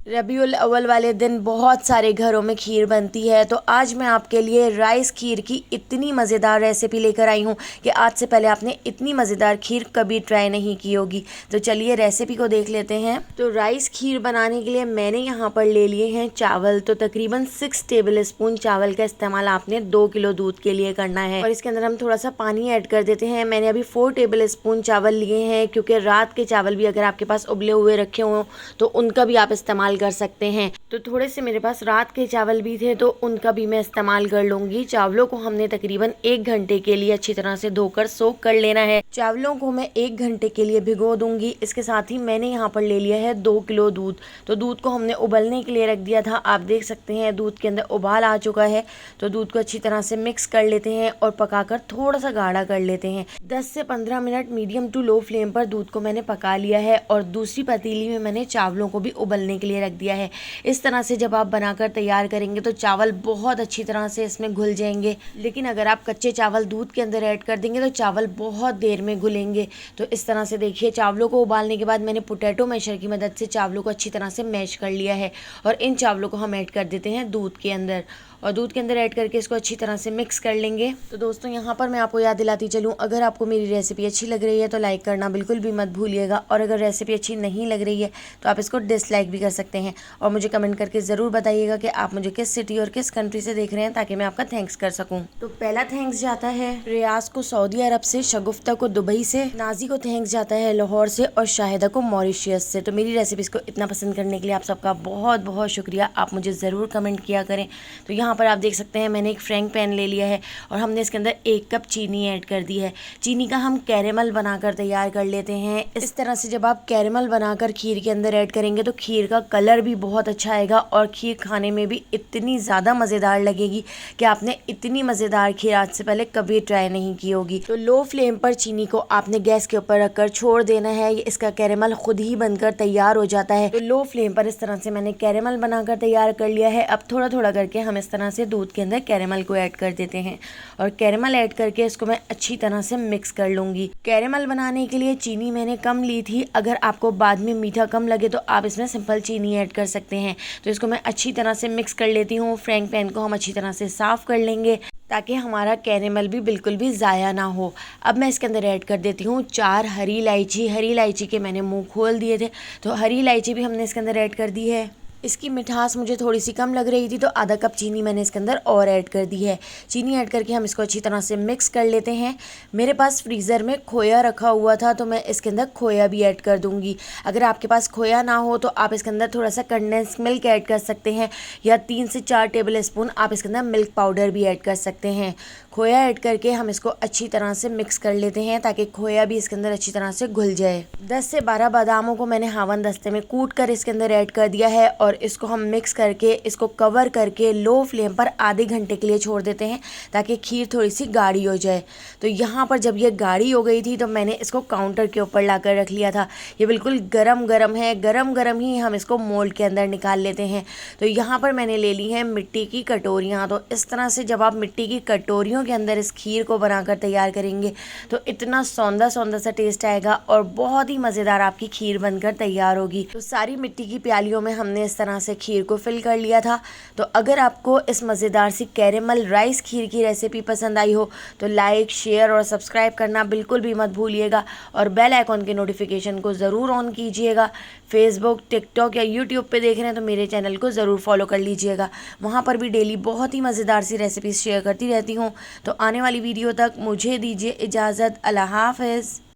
रबीउल अव्वल वाले दिन बहुत सारे घरों में खीर बनती है, तो आज मैं आपके लिए राइस खीर की इतनी मज़ेदार रेसिपी लेकर आई हूँ कि आज से पहले आपने इतनी मज़ेदार खीर कभी ट्राई नहीं की होगी। तो चलिए रेसिपी को देख लेते हैं। तो राइस खीर बनाने के लिए मैंने यहाँ पर ले लिए हैं चावल। तो तकरीबन 6 टेबल स्पून चावल का इस्तेमाल आपने 2 किलो दूध के लिए करना है। और इसके अंदर हम थोड़ा सा पानी ऐड कर देते हैं। मैंने अभी 4 टेबल स्पून चावल लिए हैं, क्योंकि रात के चावल भी अगर आपके पास उबले हुए रखे हों तो उनका भी आप इस्तेमाल कर सकते हैं। तो थोड़े से मेरे पास रात के चावल भी थे, तो उनका भी मैं इस्तेमाल कर लूंगी। चावलों को हमने तकरीबन 1 घंटे के लिए अच्छी तरह से धोकर सोक कर लेना है। चावलों को मैं 1 घंटे के लिए भिगो दूंगी। इसके साथ ही मैंने यहाँ पर ले लिया है 2 किलो दूध। तो दूध को हमने उबलने के लिए रख दिया था। आप देख सकते हैं दूध के अंदर उबाल आ चुका है। तो दूध को अच्छी तरह से मिक्स कर लेते हैं और पकाकर थोड़ा सा गाढ़ा कर लेते हैं। 10 से 15 minute medium to low flame पर दूध को मैंने पका लिया है और दूसरी पतीली में मैंने चावलों को भी उबलने के लिए रख दिया है। इस तरह से जब आप बनाकर तैयार करेंगे तो चावल बहुत अच्छी तरह से इसमें घुल जाएंगे। लेकिन अगर आप कच्चे चावल दूध के अंदर ऐड कर देंगे तो चावल बहुत देर में घुलेंगे। तो इस तरह से देखिए, चावलों को उबालने के बाद मैंने पोटैटो मैशर की मदद से चावलों को अच्छी तरह से मैश कर लिया है और इन चावलों को हम ऐड कर देते हैं दूध के अंदर। और दूध के अंदर ऐड करके इसको अच्छी तरह से मिक्स कर लेंगे। तो दोस्तों यहाँ पर मैं आपको याद दिलाती चलूँ, अगर आपको मेरी रेसिपी अच्छी लग रही है तो लाइक करना बिल्कुल भी मत भूलिएगा, और अगर रेसिपी अच्छी नहीं लग रही है तो आप इसको डिसलाइक भी कर सकते हैं। और मुझे कमेंट करके ज़रूर बताइएगा कि आप मुझे किस सिटी और किस कंट्री से देख रहे हैं, ताकि मैं आपका थैंक्स कर सकूँ। तो पहला थैंक्स जाता है रियाज को सऊदी अरब से, शगुफ्ता को दुबई से, नाजी को थैंक्स जाता है लाहौर से और शाहिदा को मॉरिशियस से। तो मेरी रेसिपीज को इतना पसंद करने के लिए आप सबका बहुत बहुत शुक्रिया। आप मुझे ज़रूर कमेंट किया करें। तो यहाँ पर आप देख सकते हैं मैंने एक फ्राइंग पैन ले लिया है और हमने इसके अंदर 1 कप चीनी ऐड कर दी है। चीनी का हम कैरेमल बनाकर तैयार कर लेते हैं। इस तरह से जब आप कैरेमल बनाकर खीर के अंदर ऐड करेंगे तो खीर का कलर भी बहुत अच्छा आएगा और खीर खाने में भी इतनी ज़्यादा मज़ेदार लगेगी कि आपने इतनी मज़ेदार खीर आज से पहले कभी ट्राई नहीं की होगी। तो लो फ्लेम पर चीनी को आपने गैस के ऊपर रखकर छोड़ देना है। इसका कैरेमल खुद ही बनकर तैयार हो जाता है। तो लो फ्लेम पर इस तरह से मैंने कैरेमल बनाकर तैयार कर लिया है। अब थोड़ा थोड़ा करके हम इस तरह से दूध के अंदर कैरेमल को ऐड कर देते हैं और कैरेमल ऐड करके इसको मैं अच्छी तरह से मिक्स कर लूँगी। कैरेमल बनाने के लिए चीनी मैंने कम ली थी। अगर आपको बाद में मीठा कम लगे तो आप इसमें सिंपल चीनी ऐड कर सकते हैं। तो इसको मैं अच्छी तरह से मिक्स कर लेती हूँ। फ्राइंग पैन को हम अच्छी तरह से साफ़ कर लेंगे ताकि हमारा कैरेमल भी बिल्कुल भी ज़ाया ना हो। अब मैं इसके अंदर ऐड कर देती हूँ 4 हरी इलायची। हरी इलायची के मैंने मुंह खोल दिए थे, तो हरी इलायची भी हमने इसके अंदर ऐड कर दी है। इसकी मिठास मुझे थोड़ी सी कम लग रही थी, तो आधा कप चीनी मैंने इसके अंदर और ऐड कर दी है। चीनी ऐड करके हम इसको अच्छी तरह से मिक्स कर लेते हैं। मेरे पास फ्रीज़र में खोया रखा हुआ था, तो मैं इसके अंदर खोया भी ऐड कर दूंगी। अगर आपके पास खोया ना हो तो आप इसके अंदर थोड़ा सा कंडेंस मिल्क ऐड कर सकते हैं, या 3 से 4 टेबल स्पून आप इसके अंदर मिल्क पाउडर भी ऐड कर सकते हैं। खोया ऐड करके हम इसको अच्छी तरह से मिक्स कर लेते हैं ताकि खोया भी इसके अंदर अच्छी तरह से घुल जाए। 10 से 12 बादामों को मैंने हावन दस्ते में कूट कर इसके अंदर ऐड कर दिया है और इसको हम मिक्स करके इसको कवर करके लो फ्लेम पर आधे घंटे के लिए छोड़ देते हैं ताकि खीर थोड़ी सी गाढ़ी हो जाए। तो यहाँ पर जब ये गाढ़ी हो गई थी तो मैंने इसको काउंटर के ऊपर लाकर रख लिया था। ये बिल्कुल गरम गरम है, गरम गरम ही हम इसको मोल्ड के अंदर निकाल लेते हैं। तो यहाँ पर मैंने ले ली है मिट्टी की कटोरियाँ। तो इस तरह से जब आप मिट्टी की कटोरियों के अंदर इस खीर को बनाकर तैयार करेंगे तो इतना सौंदा सौंदा सा टेस्ट आएगा और बहुत ही मज़ेदार आपकी खीर बनकर तैयार होगी। तो सारी मिट्टी की प्यालियों में हमने इस तरह से खीर को फिल कर लिया था। तो अगर आपको इस मज़ेदार सी कैरेमल राइस खीर की रेसिपी पसंद आई हो तो लाइक, शेयर और सब्सक्राइब करना बिल्कुल भी मत भूलिएगा और बेल आइकॉन के नोटिफिकेशन को ज़रूर ऑन कीजिएगा। फेसबुक, टिकटॉक या यूट्यूब पे देख रहे हैं तो मेरे चैनल को ज़रूर फॉलो कर लीजिएगा। वहाँ पर भी डेली बहुत ही मज़ेदार सी रेसिपीज़ शेयर करती रहती हूँ। तो आने वाली वीडियो तक मुझे दीजिए इजाज़त। अल्लाह हाफ़िज़।